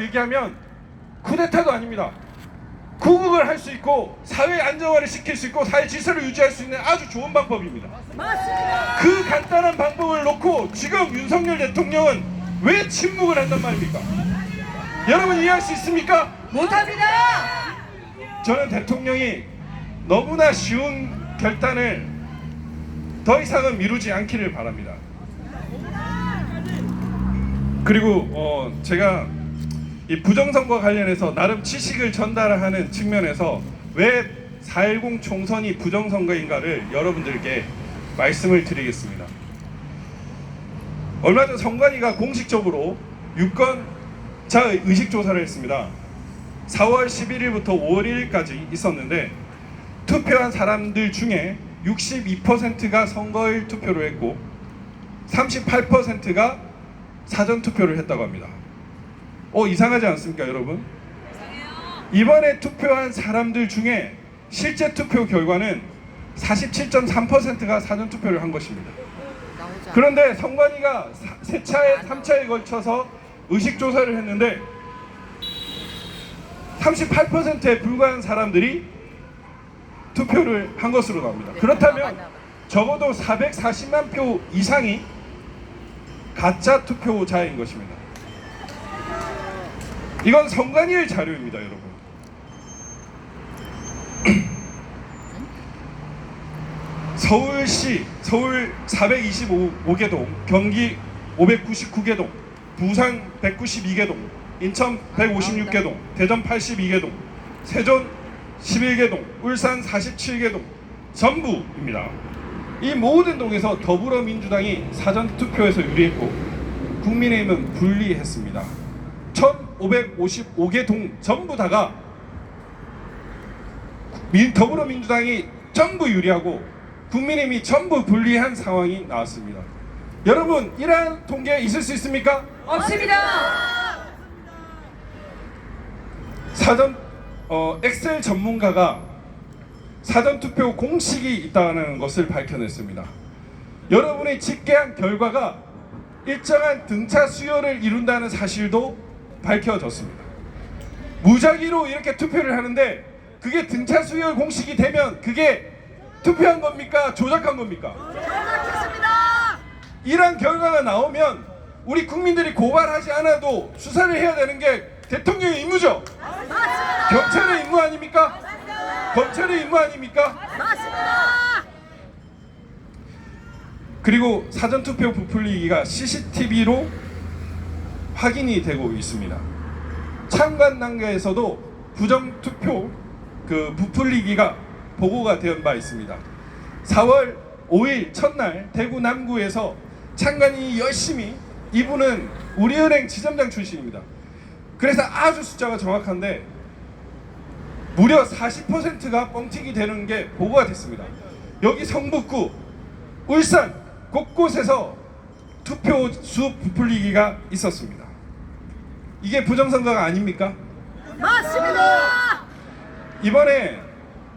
얘기하면 쿠데타도 아닙니다. 구국을 할 수 있고 사회 안정화를 시킬 수 있고 사회 질서를 유지할 수 있는 아주 좋은 방법입니다. 맞습니다. 그 간단한 방법을 놓고 지금 윤석열 대통령은 왜 침묵을 한단 말입니까? 여러분 이해할 수 있습니까? 못합니다. 저는 대통령이 너무나 쉬운 결단을 더 이상은 미루지 않기를 바랍니다. 그리고 제가 이 부정선거 관련해서 나름 지식을 전달하는 측면에서 왜 4.10 총선이 부정선거인가를 여러분들께 말씀을 드리겠습니다. 얼마 전 선관위가 공식적으로 유권자 의식조사를 했습니다. 4월 11일부터 5월 1일까지 있었는데 투표한 사람들 중에 62%가 선거일 투표를 했고 38%가 사전투표를 했다고 합니다. 이상하지 않습니까, 여러분? 이번에 투표한 사람들 중에 실제 투표 결과는 47.3%가 사전투표를 한 것입니다. 그런데 선관위가 3차에 걸쳐서 의식조사를 했는데 38%에 불과한 사람들이 투표를 한 것으로 나옵니다. 그렇다면 적어도 440만 표 이상이 가짜 투표자인 것입니다. 이건 선관위의 자료입니다, 여러분. 서울시, 서울 425개 동, 경기 599개 동, 부산 192개 동, 인천 156개 동, 대전 82개 동, 세종 11개 동, 울산 47개 동, 전부입니다. 이 모든 동에서 더불어민주당이 사전투표에서 유리했고 국민의힘은 불리했습니다. 1555개 동 전부 다가 더불어민주당이 전부 유리하고 국민의힘이 전부 불리한 상황이 나왔습니다. 여러분, 이러한 통계 있을 수 있습니까? 없습니다. 엑셀 전문가가 사전투표 공식이 있다는 것을 밝혀냈습니다. 여러분이 집계한 결과가 일정한 등차 수요를 이룬다는 사실도 밝혀졌습니다. 무작위로 이렇게 투표를 하는데 그게 등차 수요 공식이 되면 그게 투표한 겁니까? 조작한 겁니까? 조작했습니다. 이런 결과가 나오면 우리 국민들이 고발하지 않아도 수사를 해야 되는 게 대통령의 임무죠. 맞습니다. 경찰의 임무 아닙니까? 검찰의 임무 아닙니까? 맞습니다. 그리고 사전투표 부풀리기가 CCTV로 확인이 되고 있습니다. 참관 단계에서도 부정투표 부풀리기가 보고가 된 바 있습니다. 4월 5일 첫날 대구 남구에서 참관인이 열심히, 이분은 우리은행 지점장 출신입니다. 그래서 아주 숫자가 정확한데 무려 40%가 뻥튀기 되는 게 보고가 됐습니다. 여기 성북구, 울산 곳곳에서 투표수 부풀리기가 있었습니다. 이게 부정선거가 아닙니까? 맞습니다. 이번에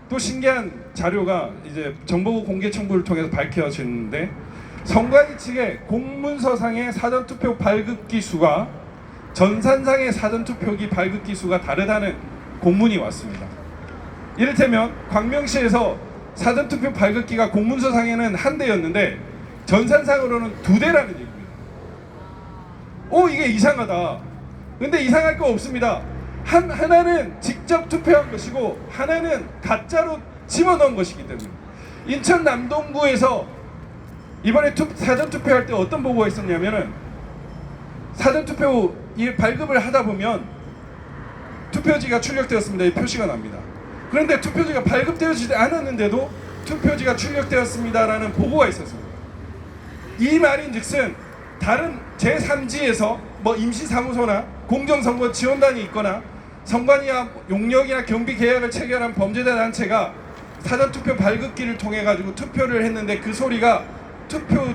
또 신기한 자료가 이제 정보부 공개 청구를 통해서 밝혀졌는데 선관위 측의 공문서상의 사전투표 발급기 수가 전산상의 사전투표기 발급기 수가 다르다는 공문이 왔습니다. 이를테면 광명시에서 사전투표 발급기가 공문서상에는 한 대였는데 전산상으로는 2대라는 얘기입니다. 이게 이상하다. 근데 이상할 거 없습니다. 하나는 직접 투표한 것이고 하나는 가짜로 집어넣은 것이기 때문에. 인천 남동구에서 이번에 사전투표할 때 어떤 보고가 있었냐면은 사전투표 발급을 하다 보면 투표지가 출력되었습니다. 이 표시가 납니다. 그런데 투표지가 발급되어지지 않았는데도 투표지가 출력되었습니다라는 보고가 있었습니다. 이 말인즉슨 다른 제3지에서 임시사무소나 공정선거 지원단이 있거나 선관위와 용역이나 경비 계약을 체결한 범죄자 단체가 사전투표 발급기를 통해 가지고 투표를 했는데 그 소리가 투표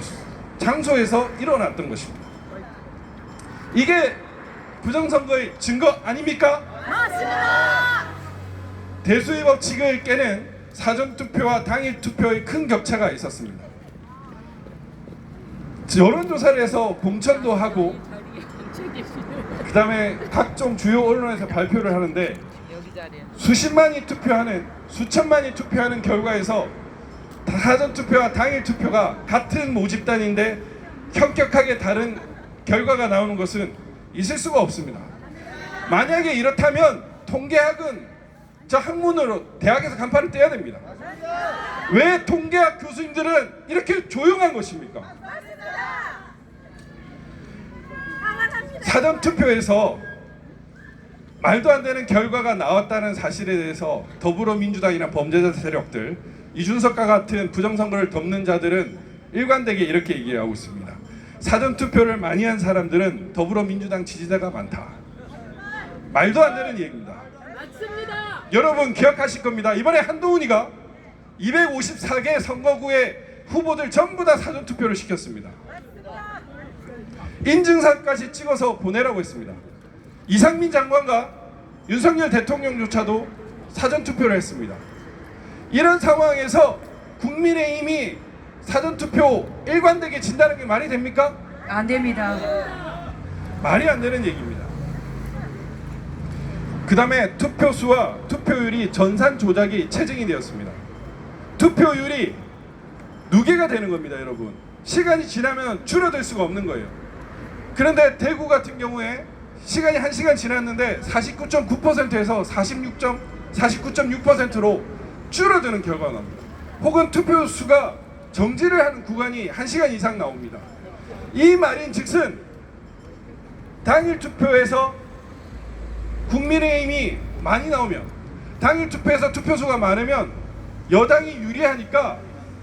장소에서 일어났던 것입니다. 이게 부정선거의 증거 아닙니까? 맞습니다. 대수의 법칙을 깨는 사전투표와 당일 투표의 큰 격차가 있었습니다. 여론조사를 해서 공천도 하고 그 다음에 각종 주요 언론에서 발표를 하는데 수십만이 투표하는, 수천만이 투표하는 결과에서 사전 투표와 당일 투표가 같은 모집단인데 현격하게 다른 결과가 나오는 것은 있을 수가 없습니다. 만약에 이렇다면 통계학은 저 학문으로 대학에서 간판을 떼야 됩니다. 왜 통계학 교수님들은 이렇게 조용한 것입니까? 사전 투표에서 말도 안 되는 결과가 나왔다는 사실에 대해서 더불어민주당이나 범죄자 세력들, 이준석과 같은 부정선거를 덮는 자들은 일관되게 이렇게 얘기하고 있습니다. 사전 투표를 많이 한 사람들은 더불어민주당 지지자가 많다. 말도 안 되는 얘기입니다. 맞습니다. 여러분 기억하실 겁니다. 이번에 한동훈이가 254개 선거구의 후보들 전부 다 사전 투표를 시켰습니다. 인증사까지 찍어서 보내라고 했습니다. 이상민 장관과 윤석열 대통령조차도 사전 투표를 했습니다. 이런 상황에서 국민의힘이 사전 투표 일관되게 진다는 게 말이 됩니까? 안 됩니다. 말이 안 되는 얘기입니다. 그 다음에 투표수와 투표율이 전산 조작이 체증이 되었습니다. 투표율이 누계가 되는 겁니다, 여러분. 시간이 지나면 줄어들 수가 없는 거예요. 그런데 대구 같은 경우에 시간이 1시간 지났는데 49.9%에서 49.6%로 줄어드는 결과가 나옵니다. 혹은 투표수가 정지를 하는 구간이 1시간 이상 나옵니다. 이 말인 즉슨 당일 투표에서 국민의힘이 많이 나오면, 당일 투표에서 투표수가 많으면 여당이 유리하니까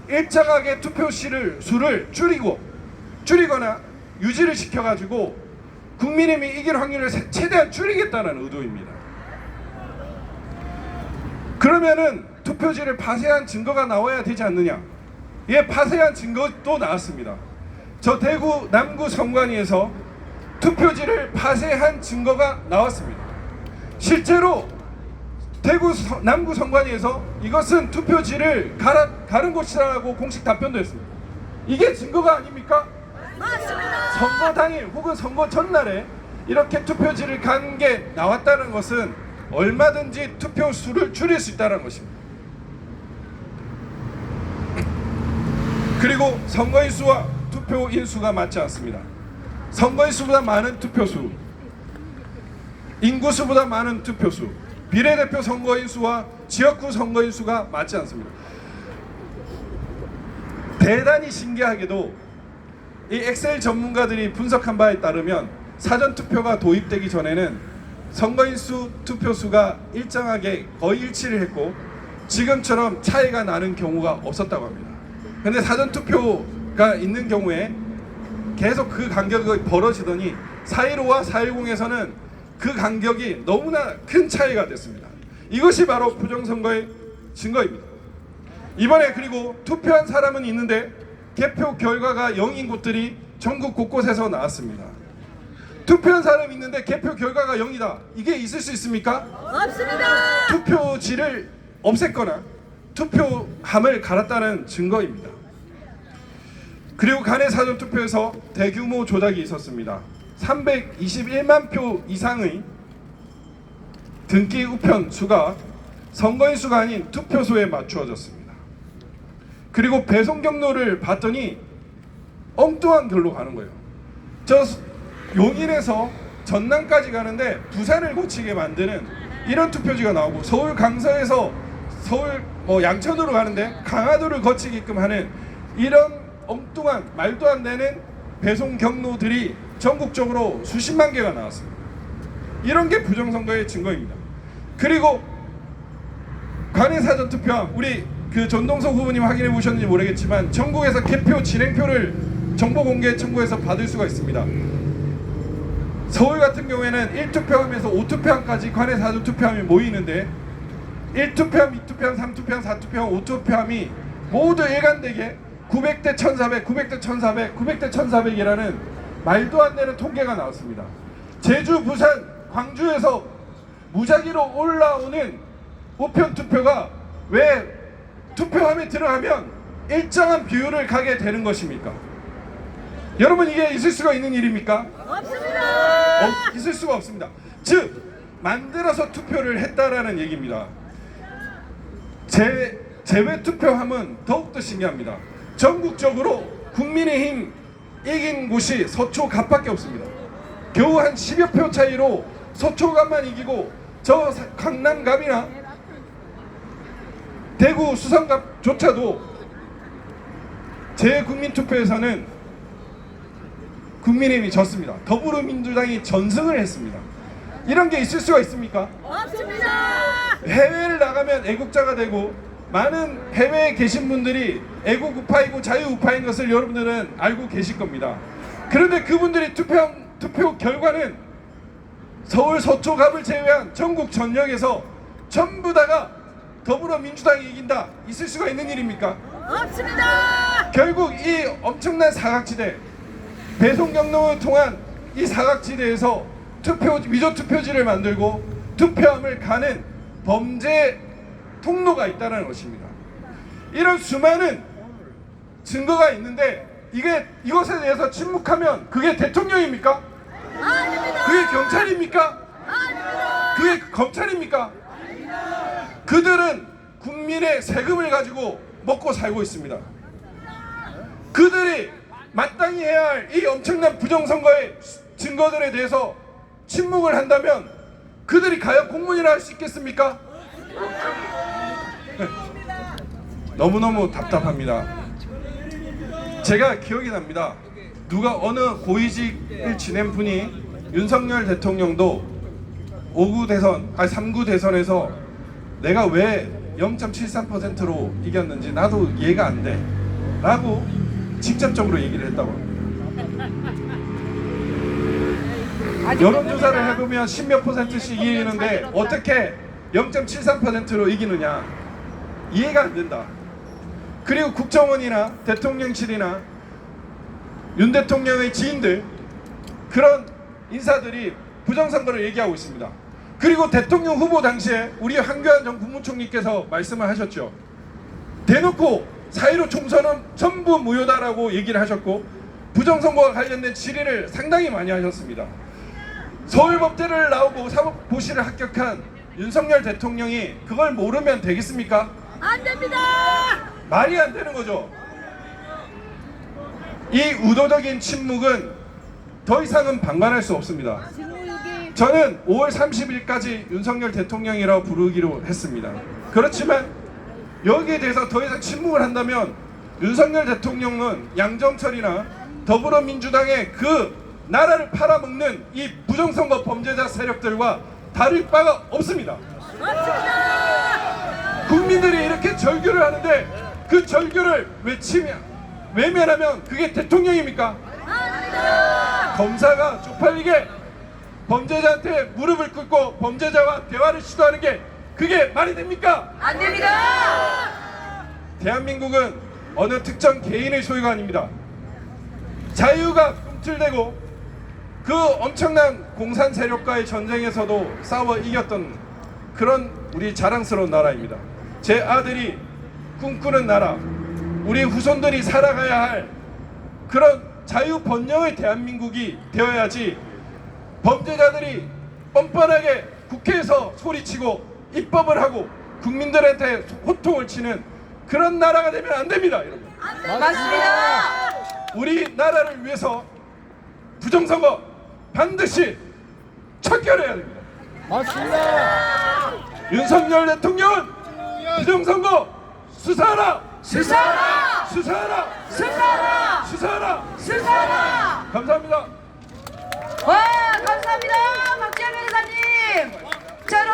일정하게 투표수를 줄이거나 유지를 시켜가지고 국민의힘이 이길 확률을 최대한 줄이겠다는 의도입니다. 그러면은 투표지를 파쇄한 증거가 나와야 되지 않느냐? 예, 파쇄한 증거도 나왔습니다. 저 대구 남구 선관위에서 투표지를 파쇄한 증거가 나왔습니다. 실제로 대구 남구 선관위에서 이것은 투표지를 가른 곳이라고 공식 답변도 했습니다. 이게 증거가 아닙니까? 맞습니다. 선거 당일 혹은 선거 전날에 이렇게 투표지를 간 게 나왔다는 것은 얼마든지 투표수를 줄일 수 있다는 것입니다. 그리고 선거인수와 투표인수가 맞지 않습니다. 선거인수보다 많은 투표수, 인구수보다 많은 투표수, 비례대표 선거인수와 지역구 선거인수가 맞지 않습니다. 대단히 신기하게도 이 엑셀 전문가들이 분석한 바에 따르면 사전투표가 도입되기 전에는 선거인수, 투표수가 일정하게 거의 일치를 했고 지금처럼 차이가 나는 경우가 없었다고 합니다. 그런데 사전투표가 있는 경우에 계속 그 간격이 벌어지더니 4.15와 4.10에서는 그 간격이 너무나 큰 차이가 됐습니다. 이것이 바로 부정선거의 증거입니다. 이번에 그리고 투표한 사람은 있는데 개표 결과가 0인 곳들이 전국 곳곳에서 나왔습니다. 투표한 사람이 있는데 개표 결과가 0이다. 이게 있을 수 있습니까? 없습니다. 투표지를 없앴거나 투표함을 갈았다는 증거입니다. 그리고 간의 사전투표에서 대규모 조작이 있었습니다. 321만 표 이상의 등기 우편 수가 선거인 수가 아닌 투표소에 맞추어졌습니다. 그리고 배송 경로를 봤더니 엉뚱한 길로 가는 거예요. 저 용인에서 전남까지 가는데 부산을 거치게 만드는 이런 투표지가 나오고, 서울 강서에서 서울 양천으로 가는데 강화도를 거치게끔 하는 이런 엉뚱한 말도 안 되는 배송 경로들이 전국적으로 수십만 개가 나왔습니다. 이런 게 부정선거의 증거입니다. 그리고 관외 사전 투표함, 우리 그 전동석 후보님 확인해 보셨는지 모르겠지만 전국에서 개표 진행표를 정보 공개 청구해서 받을 수가 있습니다. 서울 같은 경우에는 1투표함에서 5투표함까지 관외 사전 투표함이 모이는데 1투표함, 2투표함, 3투표함, 4투표함, 5투표함이 모두 일관되게 900대 1400, 900대 1400, 900대 1400이라는 말도 안 되는 통계가 나왔습니다. 제주, 부산, 광주에서 무작위로 올라오는 우편 투표가 왜 투표함에 들어가면 일정한 비율을 가게 되는 것입니까? 여러분, 이게 있을 수가 있는 일입니까? 없습니다. 있을 수가 없습니다. 즉 만들어서 투표를 했다라는 얘기입니다. 제외 투표함은 더욱더 신기합니다. 전국적으로 국민의힘 이긴 곳이 서초갑밖에 없습니다. 겨우 한 10여 표 차이로 서초갑만 이기고 저 강남갑이나 대구 수성갑조차도 재국민투표에서는 국민의힘이 졌습니다. 더불어민주당이 전승을 했습니다. 이런 게 있을 수가 있습니까? 없습니다. 해외를 나가면 애국자가 되고 많은 해외에 계신 분들이 애국 우파이고 자유 우파인 것을 여러분들은 알고 계실 겁니다. 그런데 그분들이 투표 결과는 서울 서초갑을 제외한 전국 전역에서 전부 다가 더불어민주당이 이긴다, 있을 수가 있는 일입니까? 없습니다. 결국 이 엄청난 사각지대, 배송 경로를 통한 이 사각지대에서 위조 투표지를 만들고 투표함을 가는 범죄 통로가 있다는 것입니다. 이런 수많은 증거가 있는데 이것에 대해서 침묵하면 그게 대통령입니까? 아닙니다. 그게 경찰입니까? 아닙니다. 그게 검찰입니까? 그들은 국민의 세금을 가지고 먹고 살고 있습니다. 그들이 마땅히 해야 할 이 엄청난 부정선거의 증거들에 대해서 침묵을 한다면 그들이 과연 공무원이라 할 수 있겠습니까? 너무너무 답답합니다. 제가 기억이 납니다. 누가 어느 고위직을 지낸 분이 윤석열 대통령도 3구 대선에서 내가 왜 0.73%로 이겼는지 나도 이해가 안 돼 라고 직접적으로 얘기를 했다고 합니다. 여론조사를 해보면 10몇 %씩 이기는데 어떻게 0.73%로 이기느냐, 이해가 안 된다. 그리고 국정원이나 대통령실이나 윤 대통령의 지인들, 그런 인사들이 부정선거를 얘기하고 있습니다. 그리고 대통령 후보 당시에 우리 한교안 전 국무총리께서 말씀을 하셨죠. 대놓고 4.15 총선은 전부 무효다라고 얘기를 하셨고 부정선거와 관련된 질의를 상당히 많이 하셨습니다. 서울법대를 나오고 사법고시를 합격한 윤석열 대통령이 그걸 모르면 되겠습니까? 안 됩니다. 말이 안 되는 거죠. 이 의도적인 침묵은 더 이상은 방관할 수 없습니다. 저는 5월 30일까지 윤석열 대통령이라고 부르기로 했습니다. 그렇지만 여기에 대해서 더 이상 침묵을 한다면 윤석열 대통령은 양정철이나 더불어민주당의 그 나라를 팔아먹는 이 부정선거 범죄자 세력들과 다를 바가 없습니다. 없습니다. 국민들이 이렇게 절규를 하는데 그 절규를 외면하면 그게 대통령입니까? 아닙니다. 검사가 쪽팔리게 범죄자한테 무릎을 꿇고 범죄자와 대화를 시도하는 게 그게 말이 됩니까? 안 됩니다. 대한민국은 어느 특정 개인의 소유가 아닙니다. 자유가 꿈틀대고 그 엄청난 공산 세력과의 전쟁에서도 싸워 이겼던 그런 우리 자랑스러운 나라입니다. 제 아들이 꿈꾸는 나라, 우리 후손들이 살아가야 할 그런 자유 번영의 대한민국이 되어야지 범죄자들이 뻔뻔하게 국회에서 소리치고 입법을 하고 국민들한테 호통을 치는 그런 나라가 되면 안 됩니다, 여러분. 맞습니다. 우리 나라를 위해서 부정선거 반드시 척결해야 됩니다. 맞습니다. 윤석열 대통령은 부정선거 수사하라! 수사하라. 수사하라! 수사하라. 수사하라! 수사하라. 감사합니다. 와, 감사합니다. 박지원 변호사님. 자,